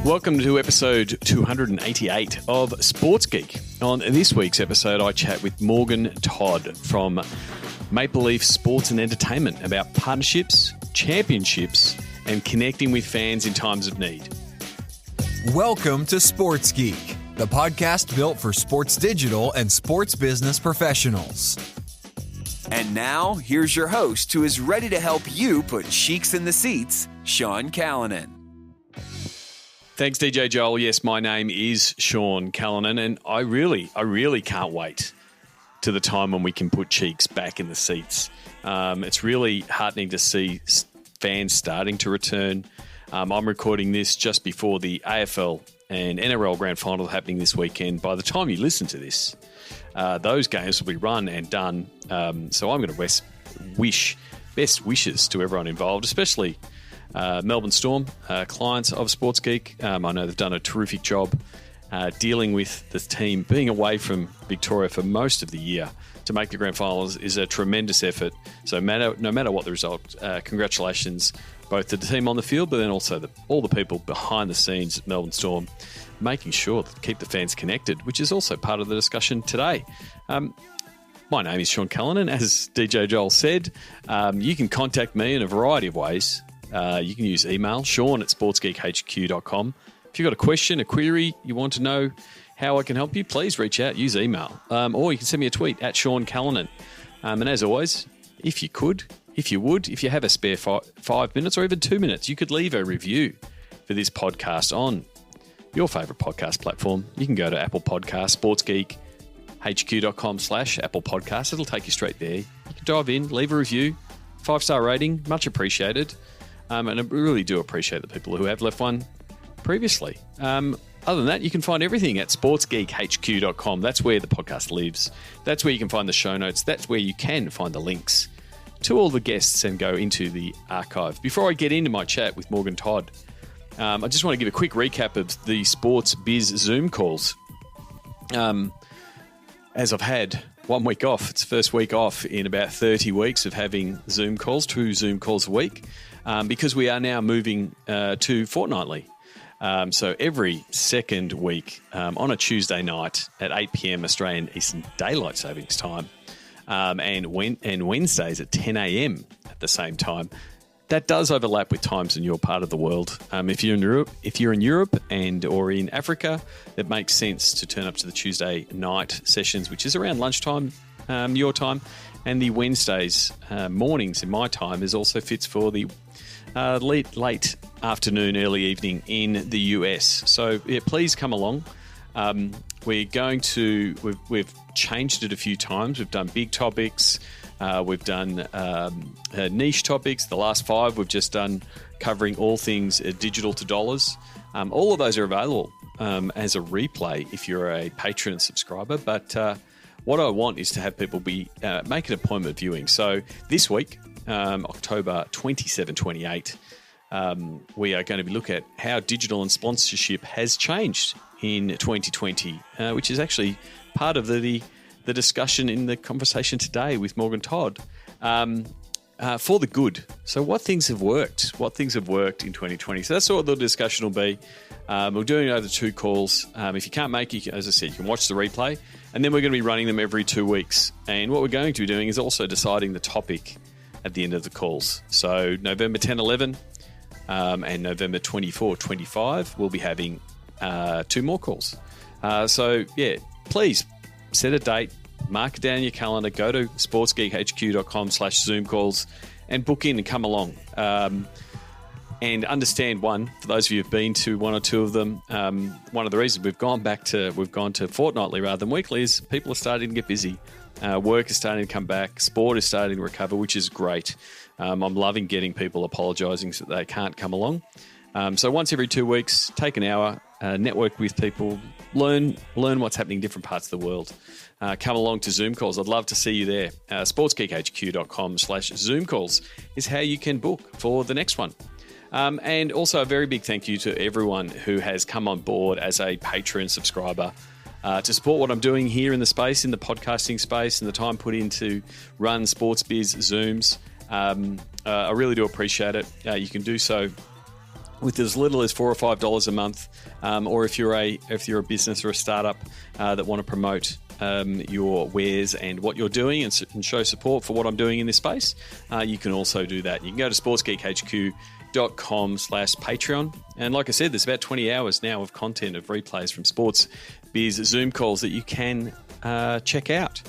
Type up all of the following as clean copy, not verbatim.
Welcome to episode 288 of Sports Geek. On this week's episode, I chat with Morgan Todd from Maple Leaf Sports and Entertainment about partnerships, championships, and connecting with fans in times of need. Welcome to Sports Geek, the podcast built for sports digital and sports business professionals. And now, here's your host who is ready to help you put cheeks in the seats, Sean Callanan. Thanks, DJ Joel. Yes, my name is Sean Callanan, and I really can't wait to the time when we can put cheeks back in the seats. It's really heartening to see fans starting to return. I'm recording this just before the AFL and NRL Grand Final happening this weekend. By the time you listen to this, those games will be run and done. So I'm going to wish best wishes to everyone involved, especially Melbourne Storm, clients of Sports Geek. I know they've done a terrific job dealing with the team. Being away from Victoria for most of the year to make the grand finals is a tremendous effort. So no matter what the result, congratulations both to the team on the field, but then also all the people behind the scenes at Melbourne Storm, making sure to keep the fans connected, which is also part of the discussion today. My name is Sean Callanan. As DJ Joel said, you can contact me in a variety of ways. You can use email, sean@sportsgeekhq.com. If you've got a question, a query, you want to know how I can help you, please reach out, use email. Or you can send me a tweet at Sean Callanan. And as always, if you have a spare 5 minutes or even 2 minutes, you could leave a review for this podcast on your favourite podcast platform. You can go to Apple Podcasts, sportsgeekhq.com/Apple Podcasts. It'll take you straight there. You can dive in, leave a review, 5-star rating, much appreciated. And I really do appreciate the people who have left one previously. Other than that, you can find everything at sportsgeekhq.com. That's where the podcast lives. That's where you can find the show notes. That's where you can find the links to all the guests and go into the archive. Before I get into my chat with Morgan Todd, I just want to give a quick recap of the Sports Biz Zoom calls. As I've had 1 week off, it's the first week off in about 30 weeks of having Zoom calls, 2 Zoom calls a week. Because we are now moving to fortnightly. So every second week on a Tuesday night at 8 p.m. Australian Eastern Daylight Savings Time and Wednesdays at 10 a.m. at the same time. That does overlap with times in your part of the world. If you're in Europe and or in Africa, it makes sense to turn up to the Tuesday night sessions, which is around lunchtime, your time. And the Wednesdays mornings in my time is also fits for the late afternoon, early evening in the US. So yeah, please come along. We've changed it a few times. We've done big topics. We've done niche topics. The last 5 we've just done covering all things digital to dollars. All of those are available as a replay if you're a Patreon subscriber. But what I want is to have people make an appointment viewing. So this week, October 27, 28, we are going to be looking at how digital and sponsorship has changed in 2020, which is actually part of the discussion in the conversation today with Morgan Todd, for the good. So what things have worked? What things have worked in 2020? So that's what the discussion will be. We're doing it over 2 calls. If you can't make it, as I said, you can watch the replay. And then we're going to be running them every 2 weeks. And what we're going to be doing is also deciding the topic at the end of the calls. So November 10, 11 and November 24, 25, we'll be having 2 more calls. So, yeah, please set a date, mark it down in your calendar, go to sportsgeekhq.com/Zoom calls and book in and come along. And understand, for those of you who've been to 1 or 2 of them, one of the reasons we've gone to fortnightly rather than weekly is people are starting to get busy. Work is starting to come back. Sport is starting to recover, which is great. I'm loving getting people apologising that they can't come along. So once every 2 weeks, take an hour, network with people, learn what's happening in different parts of the world. Come along to Zoom calls. I'd love to see you there. sportsgeekhq.com/Zoom calls is how you can book for the next one. And also a very big thank you to everyone who has come on board as a Patreon subscriber to support what I'm doing here in the space, in the podcasting space, and the time put in to run Sports Biz Zooms. I really do appreciate it. You can do so with as little as $4 or $5 a month, or if you're a business or a startup that want to promote your wares and what you're doing and show support for what I'm doing in this space, you can also do that. You can go to sportsgeekhq.com/Patreon. And like I said, there's about 20 hours now of content of replays from Sports Biz Zoom calls that you can check out.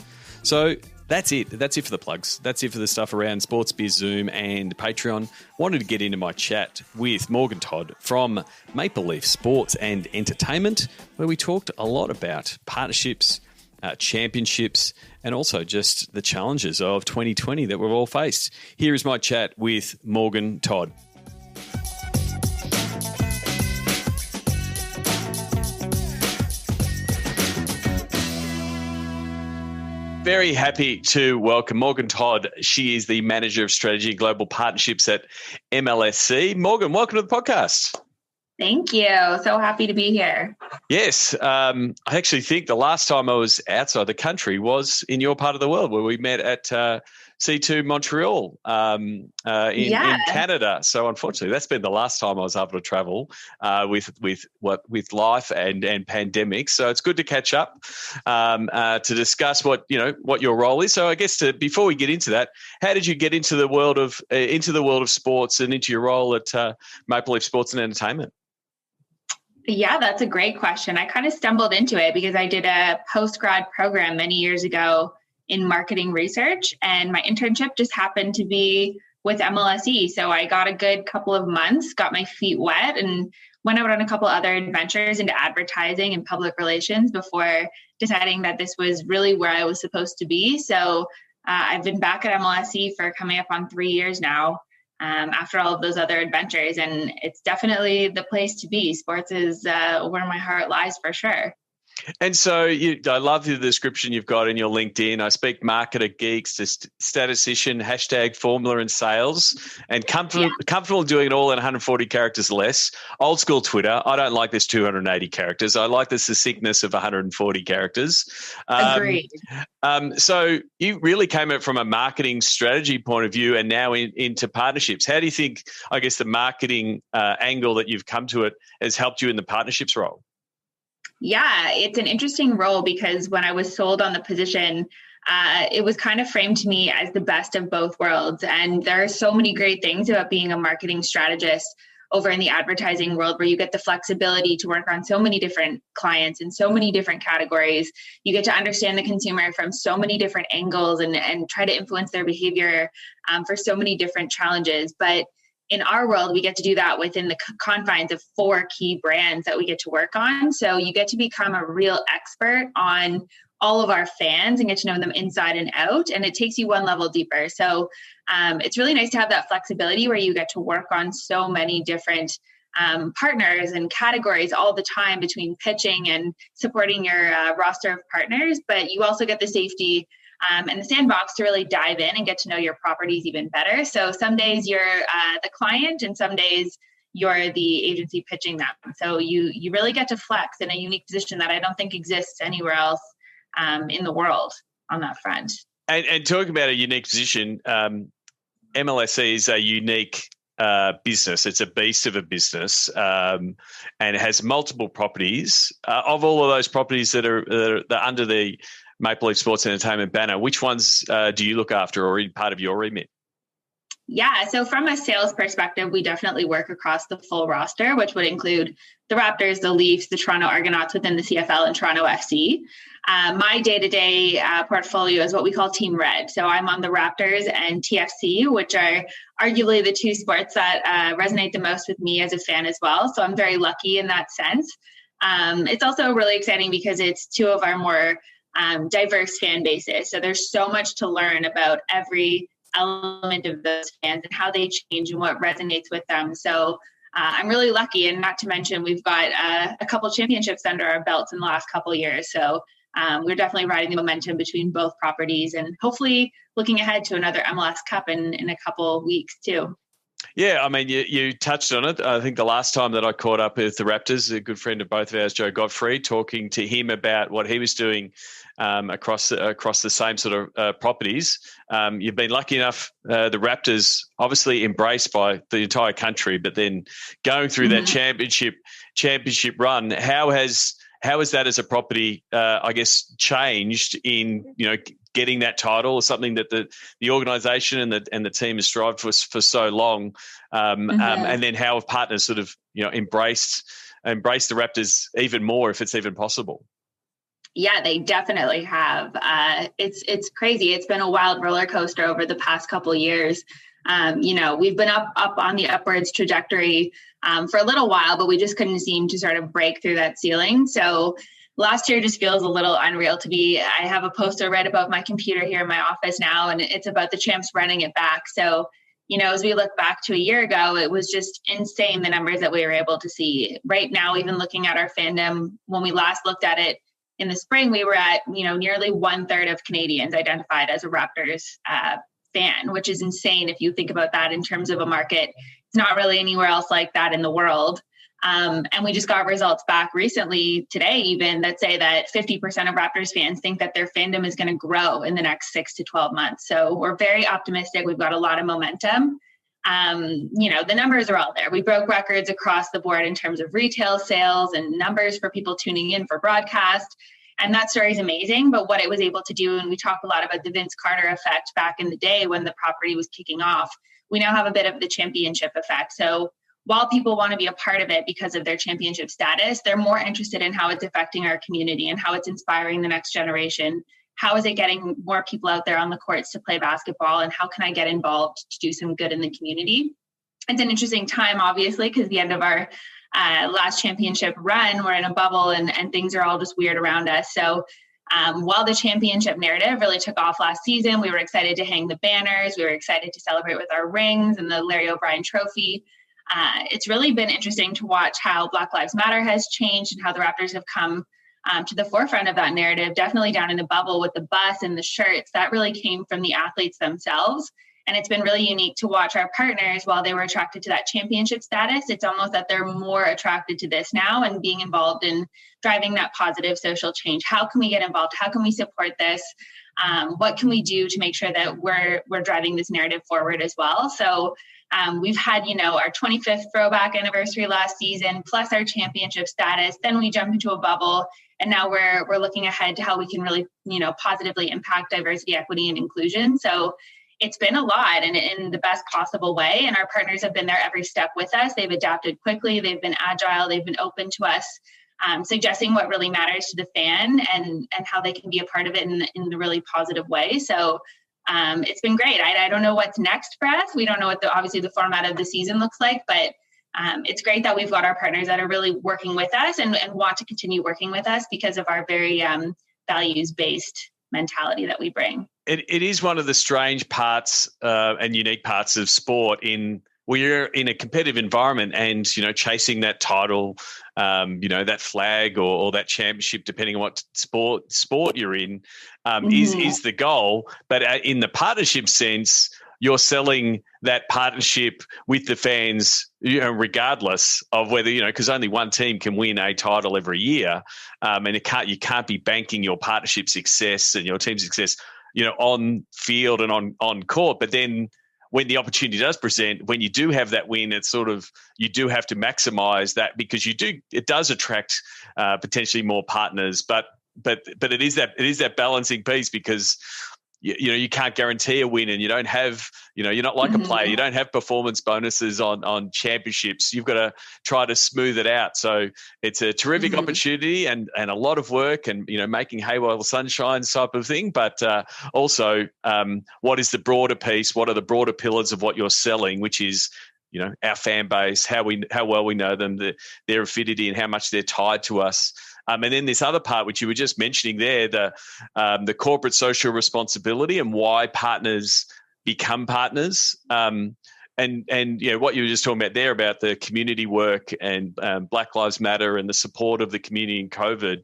So that's it. That's it for the plugs. That's it for the stuff around Sports Biz Zoom and Patreon. Wanted to get into my chat with Morgan Todd from Maple Leaf Sports and Entertainment, where we talked a lot about partnerships, championships, and also just the challenges of 2020 that we've all faced. Here is my chat with Morgan Todd. Very happy to welcome Morgan Todd. She is the Manager of Strategy and Global Partnerships at MLSC. Morgan, welcome to the podcast. Thank you. So happy to be here. Yes. I actually think the last time I was outside the country was in your part of the world, where we met at C2 Montreal in Canada. So unfortunately, that's been the last time I was able to travel with life and pandemics. So it's good to catch up to discuss what your role is. So I guess before we get into that, how did you get into the world of sports and into your role at Maple Leaf Sports and Entertainment? Yeah, that's a great question. I kind of stumbled into it because I did a post-grad program many years ago in marketing research, and my internship just happened to be with MLSE. So I got a good couple of months, got my feet wet, and went out on a couple other adventures into advertising and public relations before deciding that this was really where I was supposed to be. So I've been back at MLSE for coming up on 3 years now. After all of those other adventures, and it's definitely the place to be. Sports is where my heart lies for sure. And so I love the description you've got in your LinkedIn. I speak marketer, geeks, to statistician, #formula and sales, and comfortable doing it all in 140 characters less. Old school Twitter. I don't like this 280 characters. I like the succinctness of 140 characters. Agreed. So you really came at from a marketing strategy point of view and now into partnerships. How do you think, I guess, the marketing angle that you've come to it has helped you in the partnerships role? Yeah, it's an interesting role because when I was sold on the position, it was kind of framed to me as the best of both worlds. And there are so many great things about being a marketing strategist over in the advertising world, where you get the flexibility to work on so many different clients in so many different categories. You get to understand the consumer from so many different angles and try to influence their behavior for so many different challenges. But in our world, we get to do that within the confines of 4 key brands that we get to work on. So you get to become a real expert on all of our fans and get to know them inside and out. And it takes you one level deeper. So it's really nice to have that flexibility where you get to work on so many different partners and categories all the time between pitching and supporting your roster of partners. But you also get the safety and the sandbox to really dive in and get to know your properties even better. So some days you're the client and some days you're the agency pitching them. So you really get to flex in a unique position that I don't think exists anywhere else in the world on that front. And talking about a unique position, MLSE is a unique business. It's a beast of a business, and it has multiple properties. Of all of those properties that are under the Maple Leaf Sports Entertainment banner, which ones do you look after or in part of your remit? Yeah, so from a sales perspective, we definitely work across the full roster, which would include the Raptors, the Leafs, the Toronto Argonauts within the CFL, and Toronto FC. My day-to-day portfolio is what we call Team Red. So I'm on the Raptors and TFC, which are arguably the 2 sports that resonate the most with me as a fan as well. So I'm very lucky in that sense. It's also really exciting because it's 2 of our more diverse fan bases. So there's so much to learn about every element of those fans and how they change and what resonates with them. So I'm really lucky, and not to mention we've got a couple championships under our belts in the last couple of years. So we're definitely riding the momentum between both properties and hopefully looking ahead to another MLS Cup in a couple weeks too. Yeah, I mean, you touched on it. I think the last time that I caught up with the Raptors, a good friend of both of ours, Joe Godfrey, talking to him about what he was doing across the same sort of properties. You've been lucky enough, the Raptors obviously embraced by the entire country, but then going through that championship run, how has that as a property, I guess, changed in, getting that title, or something that the organisation and the team has strived for so long, and then how have partners sort of embraced the Raptors even more, if it's even possible? Yeah, they definitely have. It's crazy. It's been a wild roller coaster over the past couple of years. We've been up on the upwards trajectory for a little while, but we just couldn't seem to sort of break through that ceiling. So last year just feels a little unreal to me. I have a poster right above my computer here in my office now, and it's about the champs running it back. So, as we look back to a year ago, it was just insane, the numbers that we were able to see. Right now, even looking at our fandom, when we last looked at it in the spring, we were at, nearly 1/3 of Canadians identified as a Raptors fan, which is insane if you think about that in terms of a market. It's not really anywhere else like that in the world. And we just got results back recently, today even, that say that 50% of Raptors fans think that their fandom is going to grow in the next 6 to 12 months. So we're very optimistic. We've got a lot of momentum. The numbers are all there. We broke records across the board in terms of retail sales and numbers for people tuning in for broadcast. And that story is amazing. But what it was able to do, and we talk a lot about the Vince Carter effect back in the day when the property was kicking off, we now have a bit of the championship effect. So while people want to be a part of it because of their championship status, they're more interested in how it's affecting our community and how it's inspiring the next generation. How is it getting more people out there on the courts to play basketball, and how can I get involved to do some good in the community? It's an interesting time, obviously, because the end of our last championship run, we're in a bubble and things are all just weird around us. So while the championship narrative really took off last season, we were excited to hang the banners. We were excited to celebrate with our rings and the Larry O'Brien trophy. It's really been interesting to watch how Black Lives Matter has changed and how the Raptors have come to the forefront of that narrative, definitely down in the bubble with the bus and the shirts. That really came from the athletes themselves. And it's been really unique to watch our partners, while they were attracted to that championship status, it's almost that they're more attracted to this now and being involved in driving that positive social change. How can we get involved? How can we support this? What can we do to make sure that we're driving this narrative forward as well? So we've had, our 25th throwback anniversary last season, plus our championship status. Then we jumped into a bubble, and now we're looking ahead to how we can really, positively impact diversity, equity, and inclusion. So it's been a lot, and in the best possible way. And our partners have been there every step with us. They've adapted quickly. They've been agile. They've been open to us, suggesting what really matters to the fan and how they can be a part of it in the really positive way. So it's been great. I don't know what's next for us. We don't know what obviously the format of the season looks like, but it's great that we've got our partners that are really working with us and want to continue working with us because of our very values-based mentality that we bring. It is one of the strange parts and unique parts of sport we're in a competitive environment, and chasing that title, that flag or that championship, depending on what sport you're in, is the goal. But in the partnership sense, you're selling that partnership with the fans, regardless of whether, because only one team can win a title every year, and you can't be banking your partnership success and your team's success, on field and on court. But then when the opportunity does present, when you do have that win, it's sort of, you do have to maximize that, because it does attract potentially more partners. But it is that balancing piece, because you can't guarantee a win, and you don't have, you're not like a player. You don't have performance bonuses on championships. You've got to try to smooth it out. So it's a terrific opportunity and a lot of work, and, making hay while the sun shines type of thing. But also, what is the broader piece? What are the broader pillars of what you're selling, which is, our fan base, how well we know them, their affinity, and how much they're tied to us. And then this other part, which you were just mentioning there, the corporate social responsibility and why partners become partners. And what you were just talking about there about the community work and Black Lives Matter and the support of the community in COVID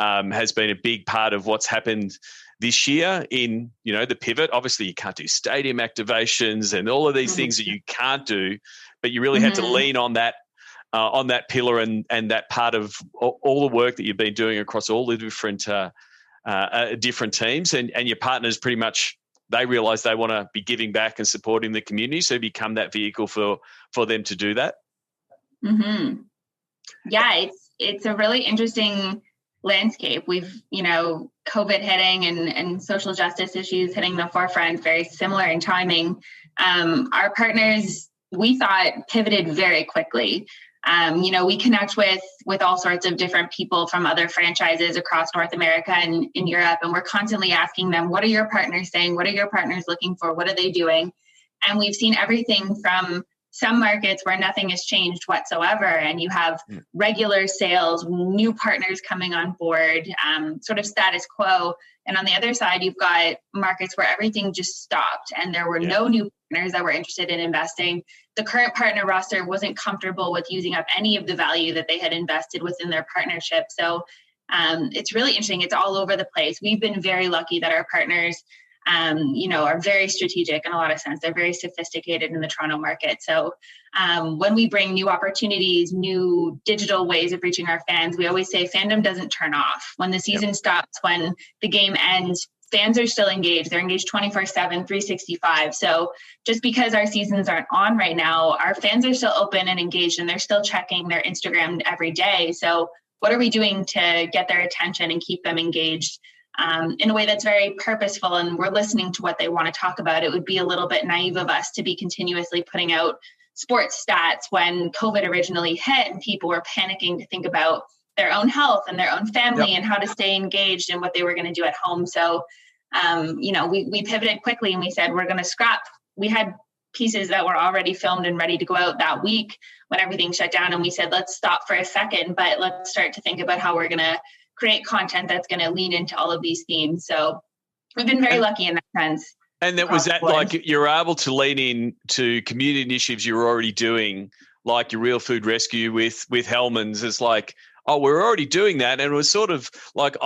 has been a big part of what's happened this year in, the pivot. Obviously, you can't do stadium activations and all of these things that you can't do, but you really had to lean on that pillar and that part of all the work that you've been doing across all the different different teams, and your partners pretty much, they realize they want to be giving back and supporting the community, so become that vehicle for them to do that. Mm-hmm. Yeah, it's a really interesting landscape. We've, COVID hitting and social justice issues hitting the forefront, very similar in timing. Our partners, we thought, pivoted very quickly. We connect with all sorts of different people from other franchises across North America and in Europe, and we're constantly asking them, what are your partners saying? What are your partners looking for? What are they doing? And we've seen everything from some markets where nothing has changed whatsoever, and you have regular sales, new partners coming on board, sort of status quo. And on the other side, you've got markets where everything just stopped and there were no new partners that were interested in investing. The current partner roster wasn't comfortable with using up any of the value that they had invested within their partnership. So it's really interesting. It's all over the place. We've been very lucky that our partners are very strategic in a lot of sense. They're very sophisticated in the Toronto market. So when we bring new opportunities, new digital ways of reaching our fans, we always say fandom doesn't turn off. When the season stops, when the game ends, fans are still engaged. They're engaged 24/7, 365. So just because our seasons aren't on right now, our fans are still open and engaged, and they're still checking their Instagram every day. So what are we doing to get their attention and keep them engaged in a way that's very purposeful, and we're listening to what they want to talk about? It would be a little bit naive of us to be continuously putting out sports stats when COVID originally hit and people were panicking to think about their own health and their own family and how to stay engaged and what they were going to do at home. So, we pivoted quickly and we said, we're going to scrap. We had pieces that were already filmed and ready to go out that week when everything shut down. And we said, let's stop for a second, but let's start to think about how we're going to create content that's going to lean into all of these themes. So we've been very lucky in that sense. And that was that, like, you're able to lean in to community initiatives you're already doing, like your Real Food Rescue with Hellman's. It's like, oh, we're already doing that. And it was sort of like,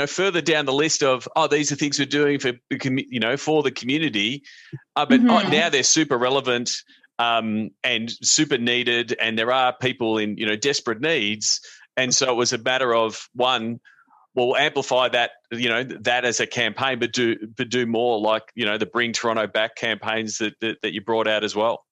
further down the list of, these are things we're doing for the community. But now they're super relevant and super needed. And there are people in, desperate needs. And so it was a matter of, one, we'll amplify that, that as a campaign, but do more, like, the Bring Toronto Back campaigns that you brought out as well.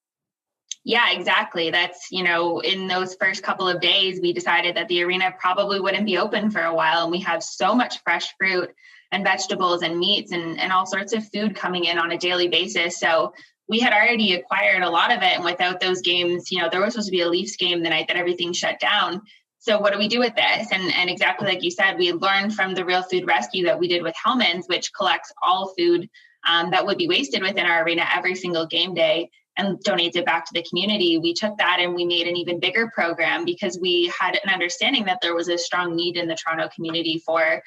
Yeah, exactly. That's, in those first couple of days, we decided that the arena probably wouldn't be open for a while. And we have so much fresh fruit and vegetables and meats and all sorts of food coming in on a daily basis. So we had already acquired a lot of it. And without those games, there was supposed to be a Leafs game the night that everything shut down. So what do we do with this? And exactly like you said, we learned from the Real Food Rescue that we did with Hellman's, which collects all food that would be wasted within our arena every single game day and donates it back to the community. We took that and we made an even bigger program because we had an understanding that there was a strong need in the Toronto community for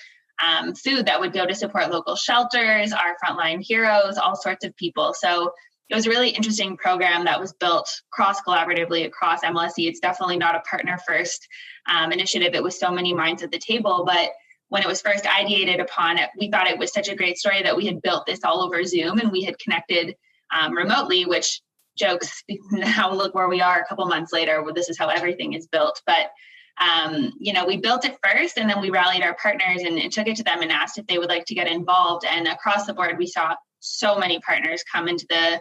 food that would go to support local shelters, our frontline heroes, all sorts of people. So it was a really interesting program that was built cross-collaboratively across MLSE. It's definitely not a partner-first initiative. It was so many minds at the table. But when it was first ideated upon, we thought it was such a great story that we had built this all over Zoom and we had connected remotely, which jokes, now look where we are a couple months later, where this is how everything is built. But, we built it first and then we rallied our partners and took it to them and asked if they would like to get involved. And across the board, we saw so many partners come into the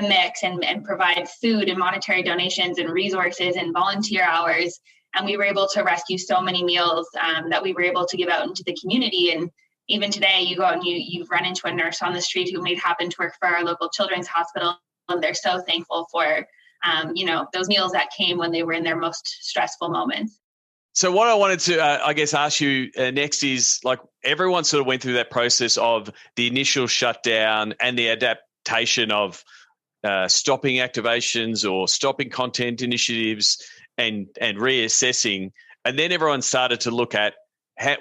mix and provide food and monetary donations and resources and volunteer hours. And we were able to rescue so many meals that we were able to give out into the community. And even today, you go and you run into a nurse on the street who made happen to work for our local children's hospital. And they're so thankful for, those meals that came when they were in their most stressful moments. So what I wanted to, ask you next is, like, everyone sort of went through that process of the initial shutdown and the adaptation of stopping activations or stopping content initiatives and reassessing. And then everyone started to look at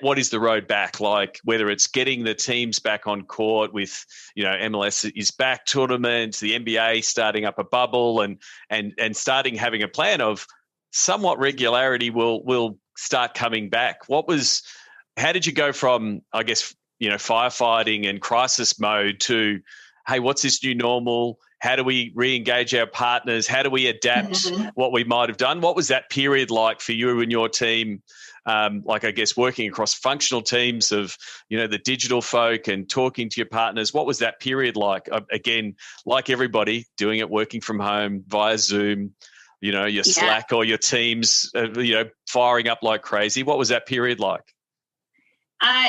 what is the road back, like whether it's getting the teams back on court with, MLS is back tournament, the NBA starting up a bubble and starting having a plan of somewhat regularity will start coming back. How did you go from, firefighting and crisis mode to hey, what's this new normal? How do we re-engage our partners? How do we adapt what we might have done? What was that period like for you and your team? Like, I guess, working across functional teams of, the digital folk and talking to your partners. What was that period like? Again, like everybody, doing it working from home via Zoom, your Slack or your Teams, firing up like crazy. What was that period like?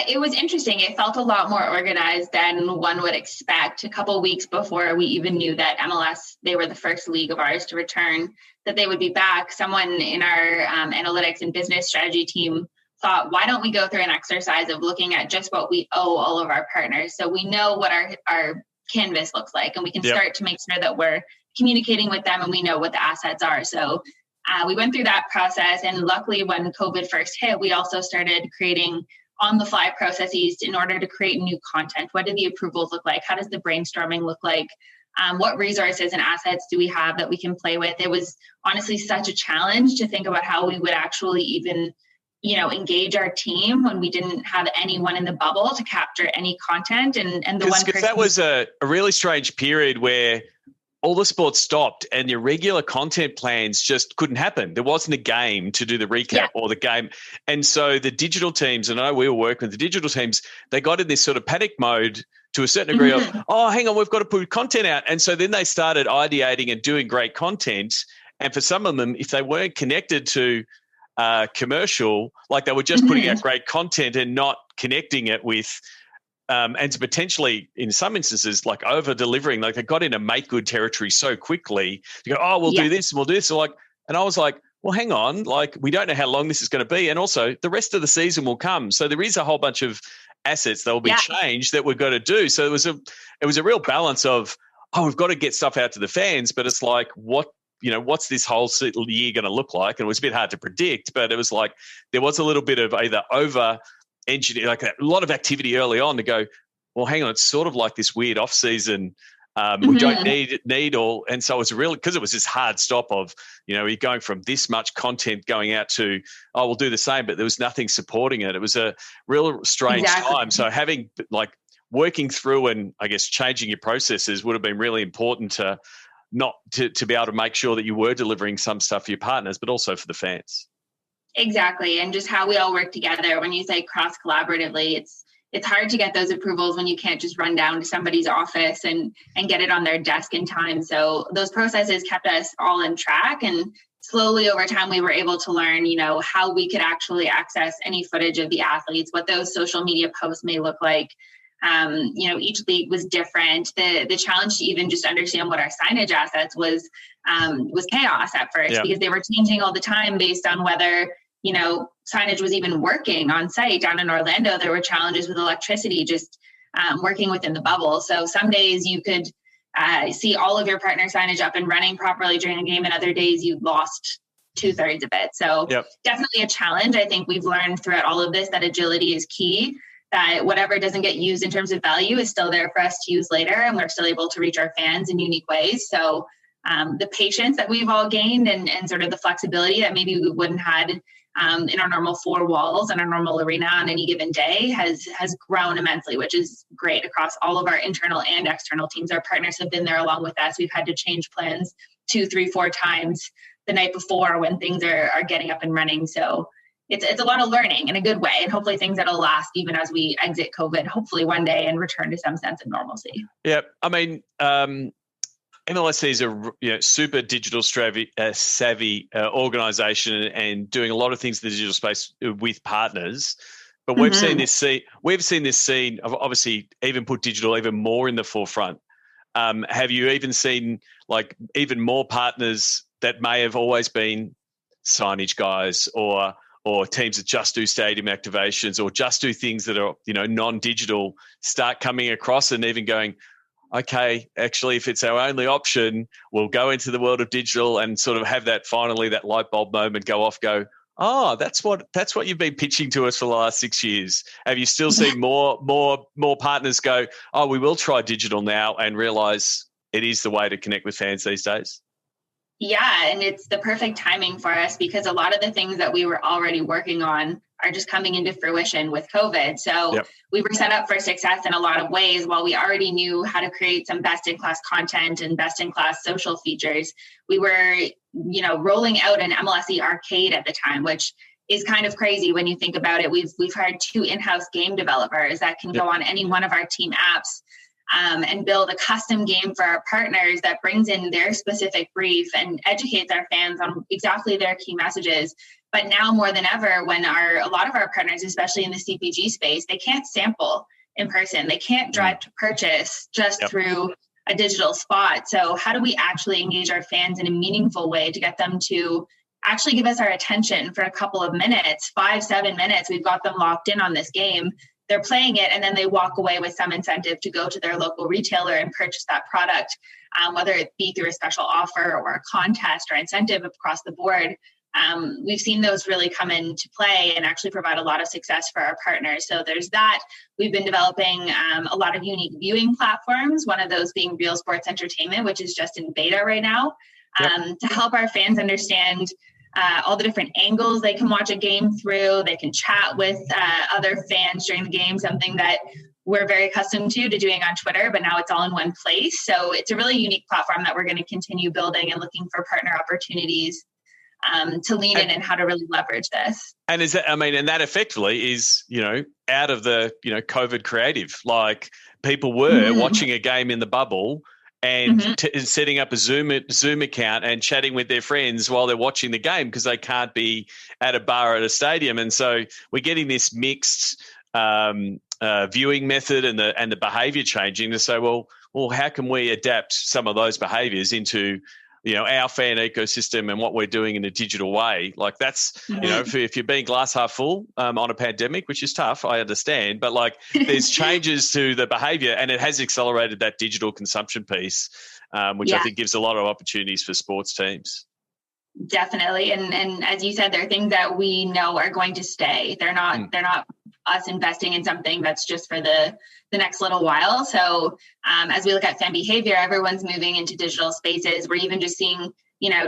It was interesting. It felt a lot more organized than one would expect. A couple of weeks before we even knew that MLS, they were the first league of ours to return, that they would be back, someone in our analytics and business strategy team thought, why don't we go through an exercise of looking at just what we owe all of our partners, so we know what our canvas looks like, and we can start to make sure that we're communicating with them and we know what the assets are. So we went through that process, and luckily when COVID first hit, we also started creating on-the-fly processes in order to create new content. What do the approvals look like? How does the brainstorming look like? What resources and assets do we have that we can play with? It was honestly such a challenge to think about how we would actually even, engage our team when we didn't have anyone in the bubble to capture any content. And the one person, that was a really strange period where all the sports stopped and your regular content plans just couldn't happen. There wasn't a game to do the recap or the game. And so the digital teams, and I know we were working with the digital teams, they got in this sort of panic mode to a certain degree of, hang on, we've got to put content out. And so then they started ideating and doing great content. And for some of them, if they weren't connected to commercial, like they were just putting out great content and not connecting it with and to potentially, in some instances, like over-delivering, like they got into make-good territory so quickly to go, we'll do this and we'll do this. And I was like, well, hang on, like we don't know how long this is going to be. And also the rest of the season will come. So there is a whole bunch of assets that will be changed that we've got to do. So it was a real balance of, we've got to get stuff out to the fans, but it's like, what's this whole year going to look like? And it was a bit hard to predict, but it was like there was a little bit of either over-engineering, like a lot of activity early on to go, well, hang on, it's sort of like this weird off-season. We don't need all. And so it was really, because it was this hard stop of, you're going from this much content going out to, we'll do the same, but there was nothing supporting it. It was a real strange time. So having working through and I guess changing your processes would have been really important to be able to make sure that you were delivering some stuff for your partners, but also for the fans. Exactly. And just how we all work together. When you say cross collaboratively, it's hard to get those approvals when you can't just run down to somebody's office and get it on their desk in time. So those processes kept us all in track, and slowly over time, we were able to learn, how we could actually access any footage of the athletes, what those social media posts may look like. Each league was different. The challenge to even just understand what our signage assets was chaos at first, because they were changing all the time based on whether, signage was even working on site. Down in Orlando, there were challenges with electricity just working within the bubble. So some days you could see all of your partner signage up and running properly during a game, and other days you lost 2/3 of it. So definitely a challenge. I think we've learned throughout all of this that agility is key, that whatever doesn't get used in terms of value is still there for us to use later, and we're still able to reach our fans in unique ways. So the patience that we've all gained and sort of the flexibility that maybe we wouldn't had in our normal four walls and our normal arena on any given day has grown immensely, which is great across all of our internal and external teams. Our partners have been there along with us. We've had to change plans 2, 3, 4 times the night before when things are getting up and running. So it's a lot of learning in a good way, and hopefully things that'll last even as we exit COVID, hopefully one day, and return to some sense of normalcy. Yeah. I mean, MLSC is a super digital savvy organization and doing a lot of things in the digital space with partners. But we've seen this scene of obviously even put digital even more in the forefront. Have you even seen like even more partners that may have always been signage guys or teams that just do stadium activations or just do things that are non-digital start coming across and even going, okay, actually, if it's our only option, we'll go into the world of digital and sort of have that finally that light bulb moment go off, that's what you've been pitching to us for the last 6 years. Have you still seen more partners go, we will try digital now and realize it is the way to connect with fans these days? Yeah, and it's the perfect timing for us because a lot of the things that we were already working on are just coming into fruition with COVID. So we were set up for success in a lot of ways. While we already knew how to create some best-in-class content and best-in-class social features, we were, rolling out an MLSE arcade at the time, which is kind of crazy when you think about it. We've hired 2 in-house game developers that can go on any one of our team apps and build a custom game for our partners that brings in their specific brief and educates our fans on exactly their key messages. But now more than ever, when a lot of our partners, especially in the CPG space, they can't sample in person. They can't drive to purchase just through a digital spot. So how do we actually engage our fans in a meaningful way to get them to actually give us our attention for a couple of minutes, 5-7 minutes? We've got them locked in on this game. They're playing it, and then they walk away with some incentive to go to their local retailer and purchase that product, whether it be through a special offer or a contest or incentive across the board. We've seen those really come into play and actually provide a lot of success for our partners. So there's that. We've been developing a lot of unique viewing platforms, one of those being Real Sports Entertainment, which is just in beta right now, to help our fans understand all the different angles they can watch a game through. They can chat with other fans during the game, something that we're very accustomed to doing on Twitter, but now it's all in one place. So it's a really unique platform that we're going to continue building and looking for partner opportunities to lean in and how to really leverage this. And is that, and that effectively is, out of the, COVID creative, like people were watching a game in the bubble and setting up a Zoom account and chatting with their friends while they're watching the game because they can't be at a bar at a stadium. And so we're getting this mixed viewing method and the behavior changing to say, well, how can we adapt some of those behaviors into our fan ecosystem and what we're doing in a digital way? Like that's, if you're being glass half full on a pandemic, which is tough, I understand, but like there's changes to the behavior and it has accelerated that digital consumption piece, which I think gives a lot of opportunities for sports teams. Definitely. And as you said, there are things that we know are going to stay. They're not us investing in something that's just for the next little while. So as we look at fan behavior, everyone's moving into digital spaces. We're even just seeing,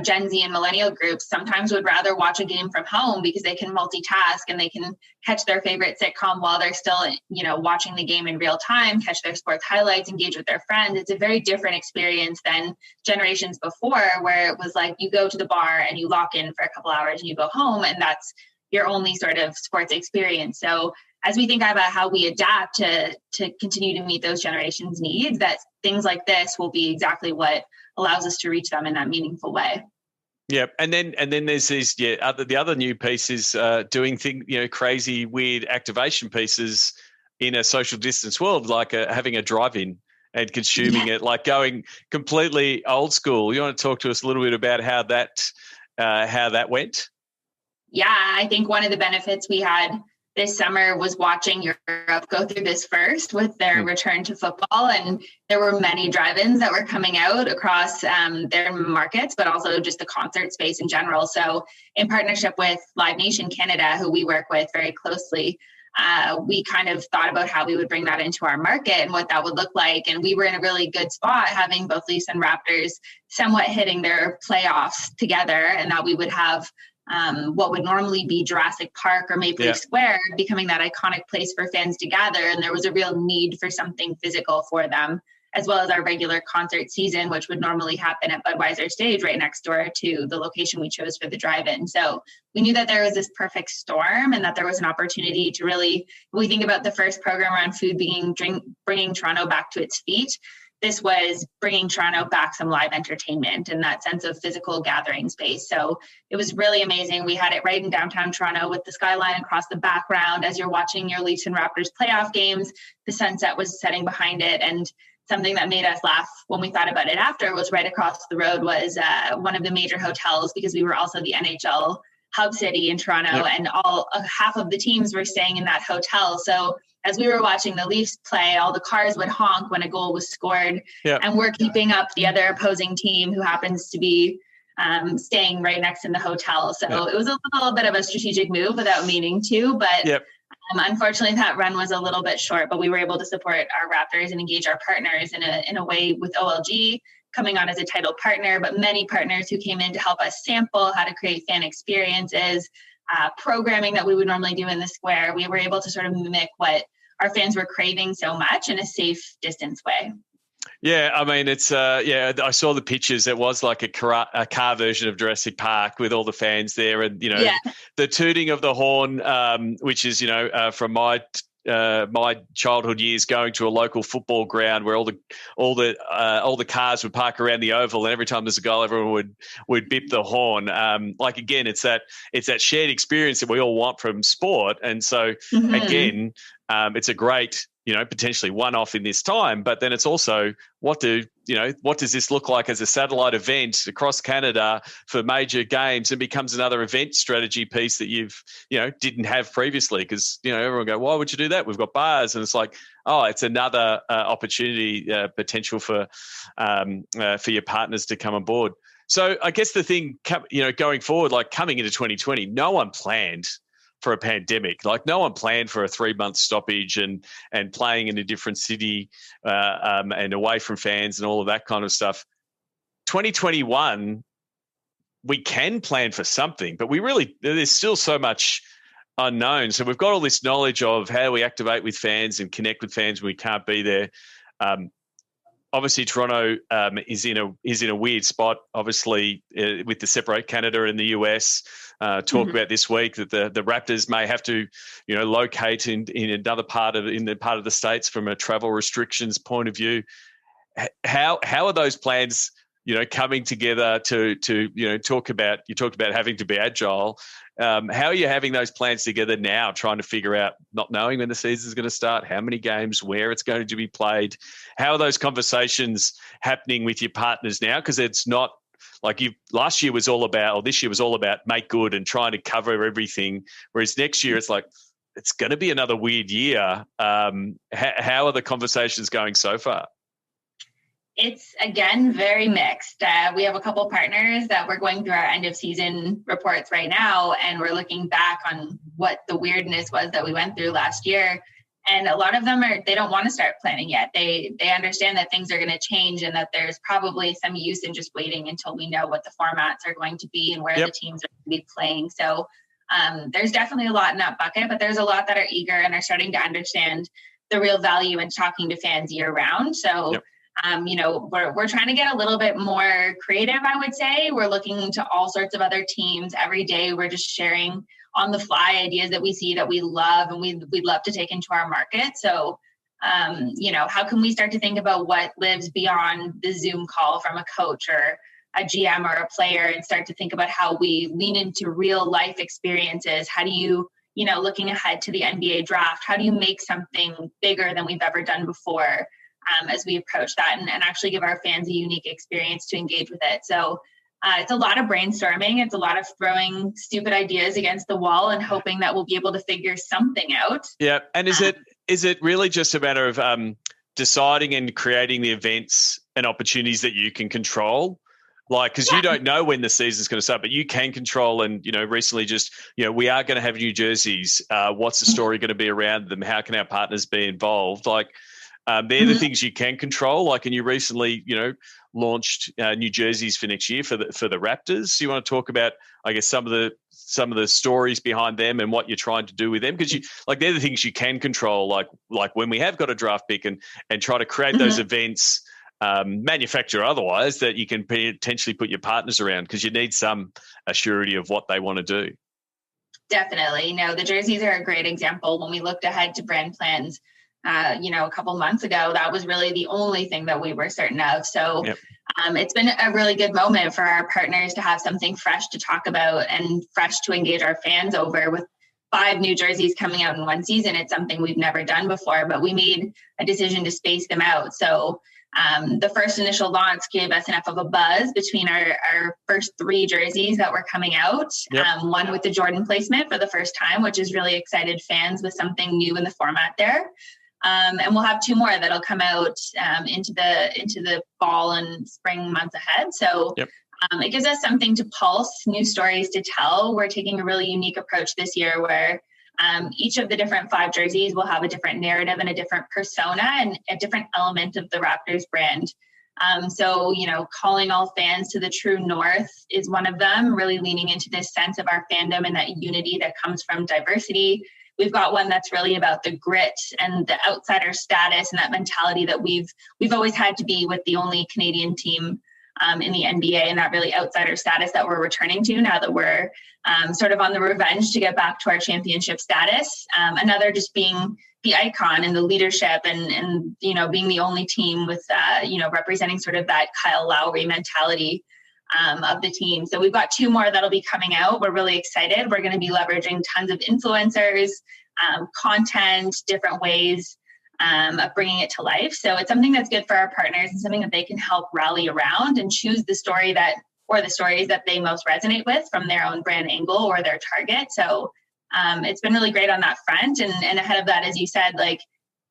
Gen Z and millennial groups sometimes would rather watch a game from home because they can multitask and they can catch their favorite sitcom while they're still, watching the game in real time, catch their sports highlights, engage with their friends. It's a very different experience than generations before, where it was like you go to the bar and you lock in for a couple hours and you go home, and that's your only sort of sports experience. So as we think about how we adapt to continue to meet those generations' needs, that things like this will be exactly what allows us to reach them in that meaningful way. Yeah, and then there's these the other new piece is doing crazy weird activation pieces in a social distance world, like having a drive-in and consuming it, like going completely old school. You want to talk to us a little bit about how that went? Yeah, I think one of the benefits we had this summer was watching Europe go through this first with their return to football. And there were many drive-ins that were coming out across their markets, but also just the concert space in general. So in partnership with Live Nation Canada, who we work with very closely, we kind of thought about how we would bring that into our market and what that would look like. And we were in a really good spot, having both Leafs and Raptors somewhat hitting their playoffs together, and that we would have what would normally be Jurassic Park or Maple Leaf Square becoming that iconic place for fans to gather. And there was a real need for something physical for them, as well as our regular concert season, which would normally happen at Budweiser Stage right next door to the location we chose for the drive-in. So we knew that there was this perfect storm and that there was an opportunity to really, when we think about the first program around food bringing Toronto back to its feet, this was bringing Toronto back some live entertainment and that sense of physical gathering space. So it was really amazing. We had it right in downtown Toronto with the skyline across the background. As you're watching your Leafs and Raptors playoff games, the sunset was setting behind it. And something that made us laugh when we thought about it after was right across the road was one of the major hotels, because we were also the NHL hub city in Toronto, and half of the teams were staying in that hotel. So as we were watching the Leafs play, all the cars would honk when a goal was scored, and we're keeping up the other opposing team who happens to be staying right next in the hotel. So it was a little bit of a strategic move without meaning to, but unfortunately that run was a little bit short, but we were able to support our Raptors and engage our partners in a way with OLG coming on as a title partner, but many partners who came in to help us sample how to create fan experiences, programming that we would normally do in the square. We were able to sort of mimic what our fans were craving so much in a safe distance way. Yeah, I mean, it's I saw the pictures. It was like a car version of Jurassic Park with all the fans there, and the tooting of the horn, which is from my childhood years, going to a local football ground where all the cars would park around the oval, and every time there's a goal, everyone would bip the horn. Again, it's that shared experience that we all want from sport, and so again, it's a great potentially one-off in this time, but then it's also what does this look like as a satellite event across Canada for major games, and becomes another event strategy piece that you've didn't have previously, because everyone go, why would you do that? We've got bars, and it's like, oh, it's another opportunity potential for your partners to come on board. So I guess the thing going forward, like coming into 2020, no one planned for a pandemic. Like no one planned for a 3-month stoppage and playing in a different city and away from fans and all of that kind of stuff. 2021, we can plan for something, but there's still so much unknown. So we've got all this knowledge of how we activate with fans and connect with fans when we can't be there. Obviously, Toronto is in a weird spot, obviously, with the separate Canada and the US. Talk about this week that the Raptors may have to, locate in another part of the States from a travel restrictions point of view. How are those plans, coming together to talk about? You talked about having to be agile. How are you having those plans together now, trying to figure out, not knowing when the season is going to start, how many games, where it's going to be played? How are those conversations happening with your partners now? Because it's not like this year was all about make good and trying to cover everything. Whereas next year it's like, it's going to be another weird year. How are the conversations going so far? It's, again, very mixed. We have a couple partners that we're going through our end of season reports right now, and we're looking back on what the weirdness was that we went through last year. And a lot of them they don't want to start planning yet. They understand that things are going to change and that there's probably some use in just waiting until we know what the formats are going to be and where the teams are going to be playing. So there's definitely a lot in that bucket, but there's a lot that are eager and are starting to understand the real value in talking to fans year round. So we're trying to get a little bit more creative, I would say. We're looking to all sorts of other teams every day. We're just sharing on the fly ideas that we see that we love and we'd love to take into our market. So, how can we start to think about what lives beyond the Zoom call from a coach or a GM or a player, and start to think about how we lean into real life experiences? How do you, looking ahead to the NBA draft, how do you make something bigger than we've ever done before? As we approach that and actually give our fans a unique experience to engage with it. So it's a lot of brainstorming. It's a lot of throwing stupid ideas against the wall and hoping that we'll be able to figure something out. Yeah. And is it really just a matter of deciding and creating the events and opportunities that you can control? Like, because you don't know when the season's going to start, but you can control. And, recently just, we are going to have new jerseys. What's the story going to be around them? How can our partners be involved? Like, they're the things you can control. Like, and you recently, launched new jerseys for next year for the Raptors. You want to talk about, I guess, some of the stories behind them and what you're trying to do with them, because they're the things you can control. Like when we have got a draft pick and try to create those events, manufacture otherwise, that you can potentially put your partners around, because you need some assurity of what they want to do. Definitely. No, the jerseys are a great example. When we looked ahead to brand plans, a couple months ago, that was really the only thing that we were certain of. So it's been a really good moment for our partners to have something fresh to talk about and fresh to engage our fans over. With 5 new jerseys coming out in one season, it's something we've never done before, but we made a decision to space them out. So the first initial launch gave us enough of a buzz between our first 3 jerseys that were coming out. One with the Jordan placement for the first time, which has really excited fans with something new in the format there. And we'll have 2 more that'll come out into the fall and spring months ahead. So it gives us something to pulse, new stories to tell. We're taking a really unique approach this year where each of the different 5 jerseys will have a different narrative and a different persona and a different element of the Raptors brand. So, calling all fans to the true north is one of them, really leaning into this sense of our fandom and that unity that comes from diversity. We've got one that's really about the grit and the outsider status and that mentality that we've always had to be with the only Canadian team in the NBA, and that really outsider status that we're returning to now that we're sort of on the revenge to get back to our championship status. Another just being the icon and the leadership and being the only team with, representing sort of that Kyle Lowry mentality of the team. So we've got 2 more that'll be coming out. We're really excited. We're going to be leveraging tons of influencers, content, different ways of bringing it to life. So it's something that's good for our partners and something that they can help rally around and choose the stories that they most resonate with from their own brand angle or their target. So it's been really great on that front. And ahead of that, as you said, like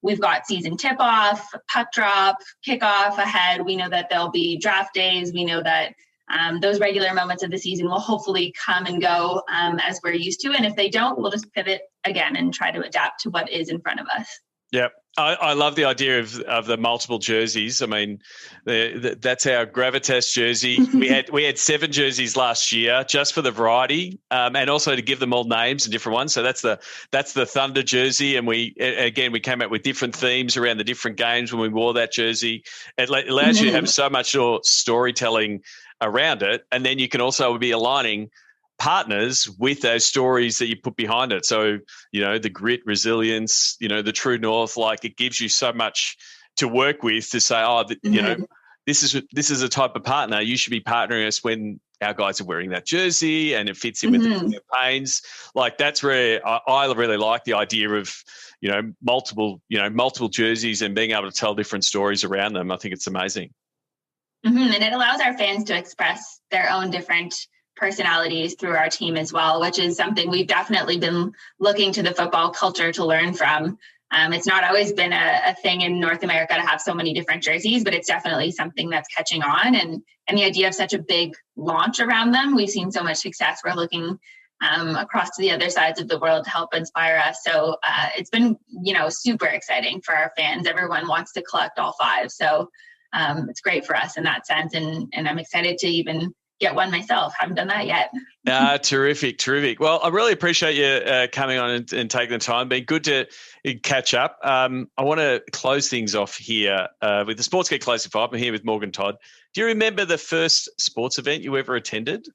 we've got season tip-off, puck drop, kickoff ahead. We know that there'll be draft days. We know that those regular moments of the season will hopefully come and go as we're used to. And if they don't, we'll just pivot again and try to adapt to what is in front of us. Yep. I love the idea of the multiple jerseys. I mean, that's our gravitas jersey. We had 7 jerseys last year just for the variety, and also to give them all names and different ones. So that's the Thunder jersey, and we came up with different themes around the different games when we wore that jersey. It allows you to have so much more storytelling around it, and then you can also be aligning partners with those stories that you put behind it. So, the grit, resilience, the true north, like it gives you so much to work with to say, this is a type of partner. You should be partnering us when our guys are wearing that jersey and it fits in with the campaigns. Like that's where I really like the idea of, multiple jerseys and being able to tell different stories around them. I think it's amazing. And it allows our fans to express their own different personalities through our team as well, which is something we've definitely been looking to the football culture to learn from. It's not always been a thing in North America to have so many different jerseys, but it's definitely something that's catching on. And the idea of such a big launch around them, we've seen so much success. We're looking across to the other sides of the world to help inspire us. So it's been, super exciting for our fans. Everyone wants to collect all 5. So it's great for us in that sense. And I'm excited to even get one myself. Haven't done that yet. Terrific. Well, I really appreciate you coming on and taking the time. Been good to catch up. I want to close things off here with the Sports Geek Closing 5. I'm here with Morgan Todd. Do you remember the first sports event you ever attended?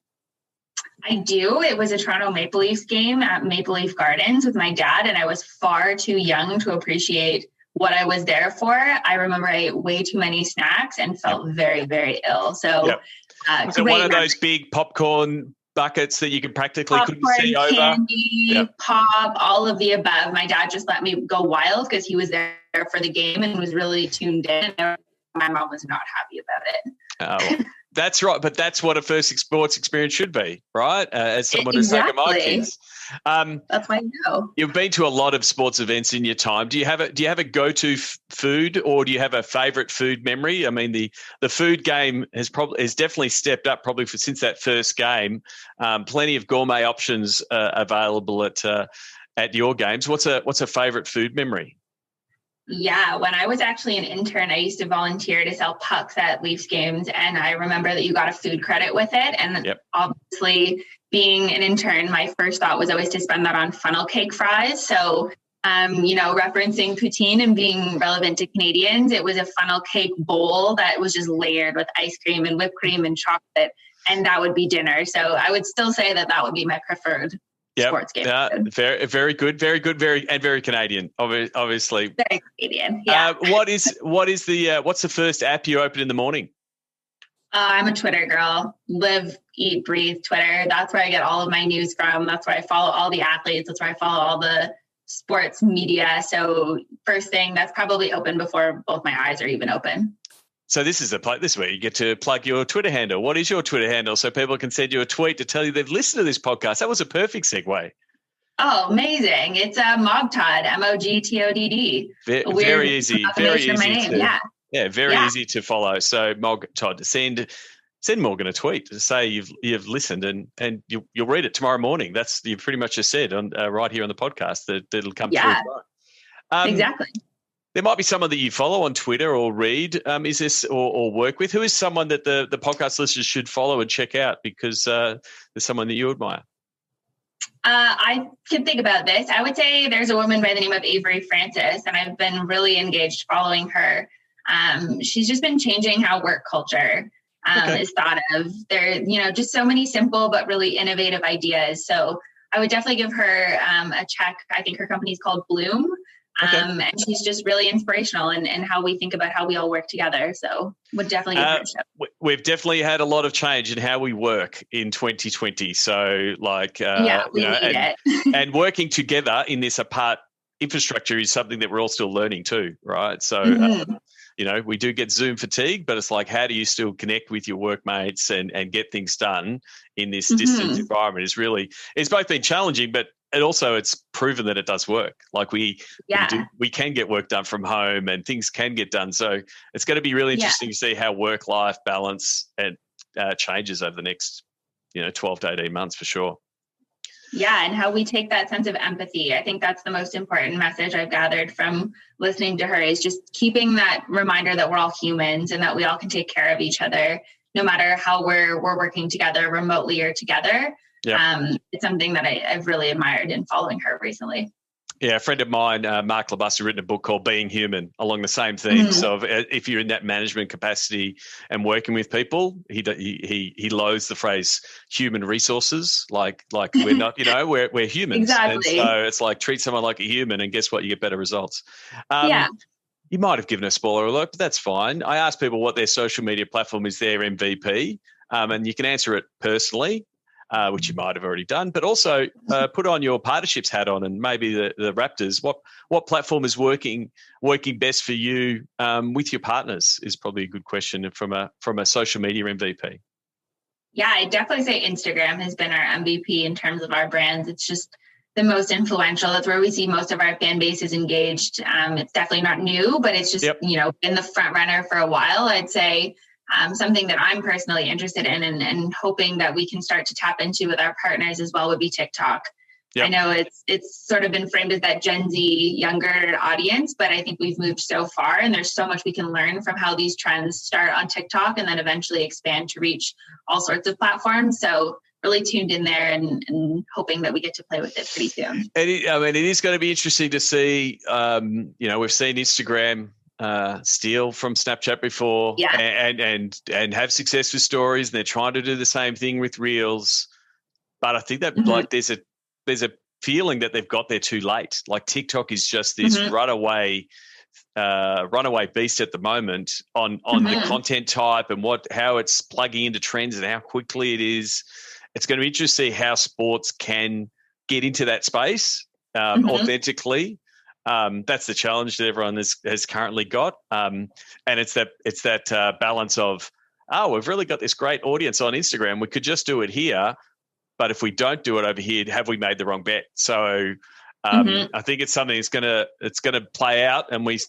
I do. It was a Toronto Maple Leafs game at Maple Leaf Gardens with my dad, and I was far too young to appreciate what I was there for. I remember I ate way too many snacks and felt very, very ill. So was it one of those big popcorn buckets that you could practically couldn't see over? Candy, pop, all of the above. My dad just let me go wild because he was there for the game and was really tuned in. My mom was not happy about it. Oh, that's right. But that's what a first sports experience should be, right? As someone who's taken my kids. That's why I know. You've been to a lot of sports events in your time. Do you have a go-to food, or do you have a favorite food memory? I mean, the food game has definitely stepped up probably since that first game. Plenty of gourmet options available at your games. What's a favorite food memory? Yeah, when I was actually an intern, I used to volunteer to sell pucks at Leafs games, and I remember that you got a food credit with it. And obviously, being an intern, my first thought was always to spend that on funnel cake fries. So, referencing poutine and being relevant to Canadians, it was a funnel cake bowl that was just layered with ice cream and whipped cream and chocolate, and that would be dinner. So I would still say that would be my preferred sports game. Very good, very Canadian, obviously. Very Canadian. Yeah. What's the first app you open in the morning? I'm a Twitter girl. Live, eat, breathe Twitter. That's where I get all of my news from. That's where I follow all the athletes. That's where I follow all the sports media. So first thing, that's probably open before both my eyes are even open. So this is where you get to plug your Twitter handle. What is your Twitter handle so people can send you a tweet to tell you they've listened to this podcast? That was a perfect segue. Oh, amazing. It's Mogtodd, Mogtodd. Very easy. Very easy. Very Yeah. easy to follow. So Mogtodd, send Morgan a tweet to say you've listened and you'll read it tomorrow morning. That's you pretty much just said on right here on the podcast that it'll come through. Exactly. There might be someone that you follow on Twitter or read. Is this or work with? Who is someone that the podcast listeners should follow and check out because there's someone that you admire? I can think about this. I would say there's a woman by the name of Avery Francis, and I've been really engaged following her. She's just been changing how work culture is thought of. There, just so many simple but really innovative ideas. So I would definitely give her a check. I think her company is called Bloom. And she's just really inspirational in how we think about how we all work together. So would definitely give her a shout. We've definitely had a lot of change in how we work in 2020. So we need it. And working together in this apart infrastructure is something that we're all still learning too, right? So, we do get Zoom fatigue, but it's like, how do you still connect with your workmates and get things done in this distance environment it's both been challenging, but it's proven that it does work. Like we can get work done from home and things can get done. So it's going to be really interesting to see how work-life balance and changes over the next, 12 to 18 months for sure. Yeah, and how we take that sense of empathy. I think that's the most important message I've gathered from listening to her is just keeping that reminder that we're all humans and that we all can take care of each other, no matter how we're working together, remotely or together. Yep. It's something that I've really admired in following her recently. Yeah, a friend of mine, Mark Labus, has written a book called Being Human along the same themes. So if you're in that management capacity and working with people, he loathes the phrase human resources. Like we're not, we're humans. Exactly. And so it's like treat someone like a human and guess what? You get better results. You might have given a spoiler alert, but that's fine. I asked people what their social media platform is their MVP, and you can answer it personally. Which you might have already done, but also put on your partnerships hat on and maybe the Raptors. What platform is working best for you with your partners is probably a good question from a social media MVP. Yeah, I'd definitely say Instagram has been our MVP in terms of our brands. It's just the most influential. That's where we see most of our fan base is engaged. It's definitely not new, but it's just, been the front runner for a while. I'd say something that I'm personally interested in and hoping that we can start to tap into with our partners as well would be TikTok. Yep. I know it's sort of been framed as that Gen Z younger audience, but I think we've moved so far and there's so much we can learn from how these trends start on TikTok and then eventually expand to reach all sorts of platforms. So really tuned in there and hoping that we get to play with it pretty soon. It is going to be interesting to see, we've seen Instagram steal from Snapchat before and have success with stories, and they're trying to do the same thing with Reels. But I think that there's a feeling that they've got there too late. Like TikTok is just this runaway beast at the moment on the content type and how it's plugging into trends and how quickly it is. It's going to be interesting to see how sports can get into that space authentically. That's the challenge that everyone has currently got, and it's that balance of we've really got this great audience on Instagram. We could just do it here, but if we don't do it over here, have we made the wrong bet? So I think it's something it's gonna play out, and we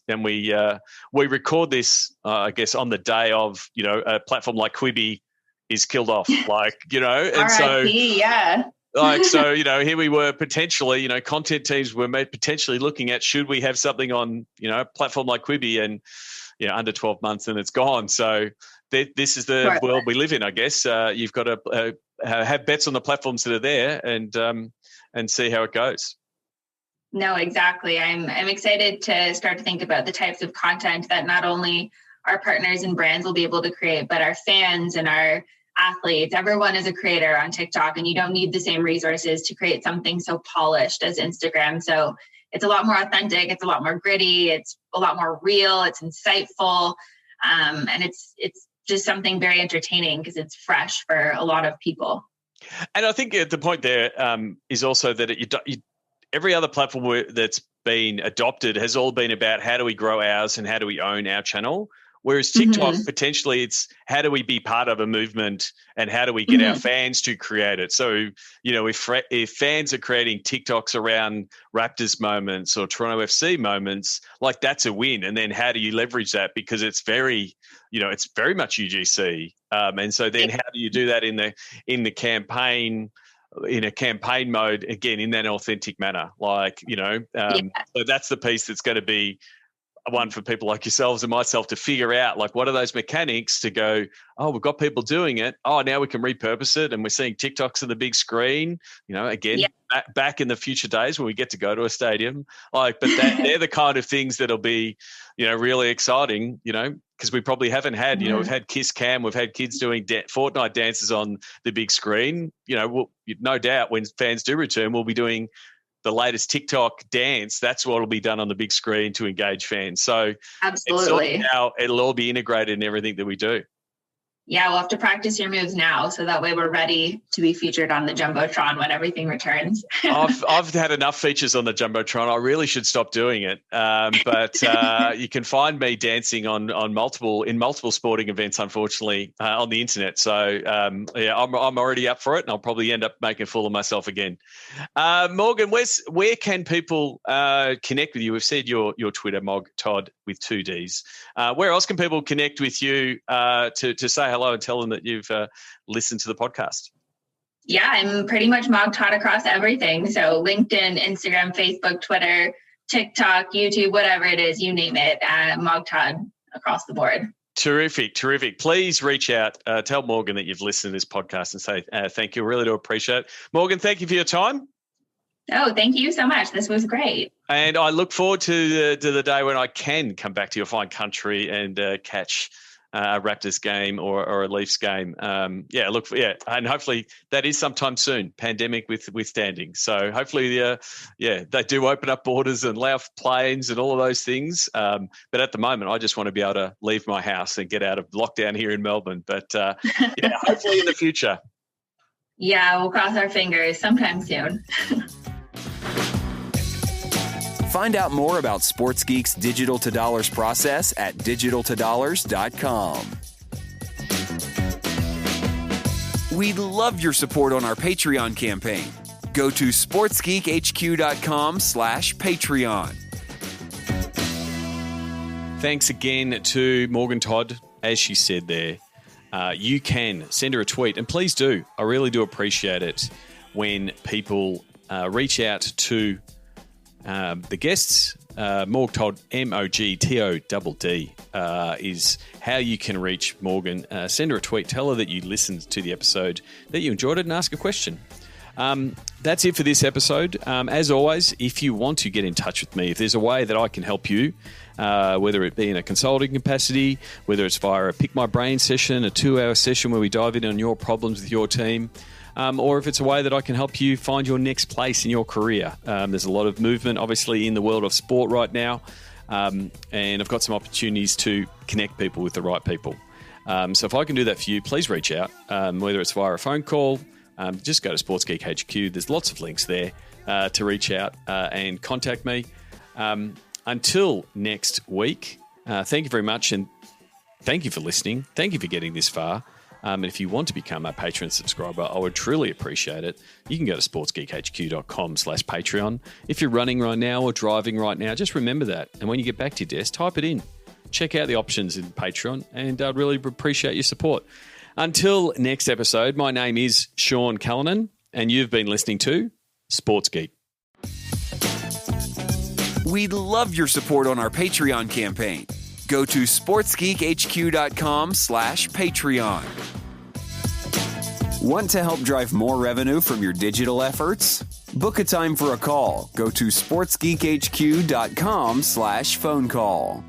record this I guess on the day of a platform like Quibi is killed off, and R.I.P., so here we were potentially, content teams were potentially looking at should we have something on, a platform like Quibi, and under 12 months and it's gone. So this is the world we live in, I guess. You've got to have bets on the platforms that are there and see how it goes. No, exactly. I'm excited to start to think about the types of content that not only our partners and brands will be able to create, but our fans and our athletes. Everyone is a creator on TikTok, and you don't need the same resources to create something so polished as Instagram. So it's a lot more authentic. It's a lot more gritty. It's a lot more real. It's insightful. And it's just something very entertaining because it's fresh for a lot of people. And I think the point there is also that every other platform that's been adopted has all been about how do we grow ours and how do we own our channel. Whereas TikTok, potentially it's how do we be part of a movement and how do we get our fans to create it? So, if fans are creating TikToks around Raptors moments or Toronto FC moments, like that's a win. And then how do you leverage that? Because it's very, it's very much UGC. And so then how do you do that in the campaign, in a campaign mode, again, in that authentic manner? So that's the piece that's going to be, one for people like yourselves and myself to figure out, like, what are those mechanics to go, oh, we've got people doing it. Oh, now we can repurpose it. And we're seeing TikToks on the big screen, again, back in the future days when we get to go to a stadium. But they're the kind of things that'll be, really exciting, because we probably haven't had, we've had Kiss Cam, we've had kids doing Fortnite dances on the big screen. No doubt when fans do return, we'll be doing the latest TikTok dance. That's what will be done on the big screen to engage fans. So absolutely, it's now it'll all be integrated in everything that we do. Yeah, we'll have to practice your moves now, so that way we're ready to be featured on the Jumbotron when everything returns. I've had enough features on the Jumbotron. I really should stop doing it. But you can find me dancing in multiple sporting events, unfortunately, on the internet. So I'm already up for it, and I'll probably end up making a fool of myself again. Morgan, where can people connect with you? We've said your Twitter, Mog Todd with 2 Ds. Where else can people connect with you to say hello and tell them that you've listened to the podcast? Yeah, I'm pretty much Mog Todd across everything. So LinkedIn, Instagram, Facebook, Twitter, TikTok, YouTube, whatever it is, you name it, Mog Todd across the board. Terrific. Please reach out, tell Morgan that you've listened to this podcast and say thank you. Really do appreciate it. Morgan, thank you for your time. Oh, thank you so much. This was great. And I look forward to the day when I can come back to your fine country and catch a Raptors game or a Leafs game. And hopefully that is sometime soon, pandemic withstanding. So hopefully, they do open up borders and allow planes and all of those things. But at the moment, I just want to be able to leave my house and get out of lockdown here in Melbourne. But hopefully in the future. Yeah, we'll cross our fingers sometime soon. Find out more about Sports Geek's Digital to Dollars process at digitaltodollars.com. We'd love your support on our Patreon campaign. Go to sportsgeekhq.com/Patreon. Thanks again to Morgan Todd. As she said there, you can send her a tweet, and please do. I really do appreciate it when people reach out to the guests. Morg Todd, MOGTODD, is how you can reach Morgan. Send her a tweet. Tell her that you listened to the episode, that you enjoyed it, and ask a question. That's it for this episode. As always, if you want to get in touch with me, if there's a way that I can help you, whether it be in a consulting capacity, whether it's via a Pick My Brain session, a 2-hour session where we dive in on your problems with your team, or if it's a way that I can help you find your next place in your career. There's a lot of movement, obviously, in the world of sport right now, and I've got some opportunities to connect people with the right people. So if I can do that for you, please reach out, whether it's via a phone call, just go to Sports Geek HQ. There's lots of links there to reach out and contact me. Until next week, thank you very much, and thank you for listening. Thank you for getting this far. And if you want to become a Patreon subscriber, I would truly appreciate it. You can go to sportsgeekhq.com/Patreon. If you're running right now or driving right now, just remember that. And when you get back to your desk, type it in. Check out the options in Patreon, and I'd really appreciate your support. Until next episode, my name is Sean Callanan, and you've been listening to Sports Geek. We'd love your support on our Patreon campaign. Go to sportsgeekhq.com/Patreon. Want to help drive more revenue from your digital efforts? Book a time for a call. Go to sportsgeekhq.com/phone call.